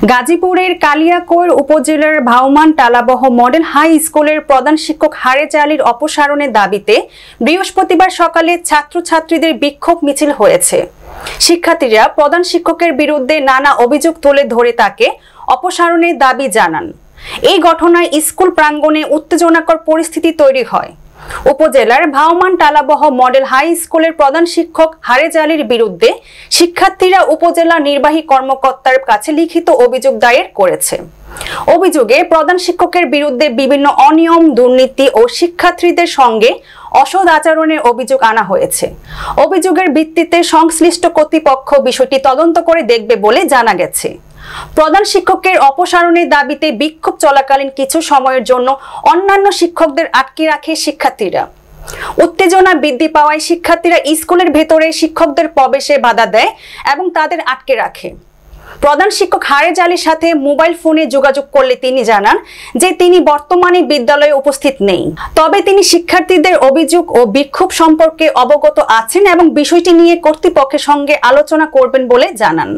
গাজীপুরের কালিয়াকৈর উপজেলার ভাউমান টালাবহ model high স্কুলের প্রধান শিক্ষক হারেজা আলীর অপসারণের দাবিতে বৃহস্পতিবার সকালে ছাত্রছাত্রীদের বিক্ষোভ মিছিল হয়েছে। শিক্ষার্থীরা প্রধান শিক্ষকের বিরুদ্ধে নানা অভিযোগ তুলে ধরে তাকে অপসারণের দাবি জানান। এই ঘটনায় স্কুল প্রাঙ্গণে উত্তেজনাকর পরিস্থিতি তৈরি হয়। উপজেলার ভাউমান টালাবহ মডেল হাই স্কুলের প্রধান শিক্ষক হারেজা আলীর বিরুদ্ধে শিক্ষার্থীরা উপজেলা নির্বাহী কর্মকর্তার কাছে লিখিত অভিযোগ দায়ের করেছে। অভিযোগে প্রধান শিক্ষকের বিরুদ্ধে বিভিন্ন অনিয়ম, দুর্নীতি ও শিক্ষার্থীদের সঙ্গে অসৎ আচরণের অভিযোগ আনা হয়েছে। অভিযোগের ভিত্তিতে সংশ্লিষ্ট কর্তৃপক্ষ বিষয়টি তদন্ত করে দেখবে বলে জানা গেছে। প্রধান শিক্ষকের অপসারণের দাবিতে বিক্ষোভ চলাকালীন কিছু সময়ের জন্য অন্যান্য শিক্ষকদের আটকে রাখে শিক্ষার্থীরা। উত্তেজনা বৃদ্ধি পাওয়ায় শিক্ষার্থীরা স্কুলের ভেতরে শিক্ষকদের প্রবেশে বাধা দেয় এবং তাদের আটকে রাখে। প্রধান শিক্ষক হারেজা আলীর সাথে মোবাইল ফোনে যোগাযোগ করলে তিনি জানান যে তিনি বর্তমানে বিদ্যালয়ে উপস্থিত নেই। তবে তিনি শিক্ষার্থীদের অভিযোগ ও বিক্ষোভ সম্পর্কে অবগত আছেন এবং বিষয়টি নিয়ে কর্তৃপক্ষের সঙ্গে আলোচনা করবেন বলে জানান।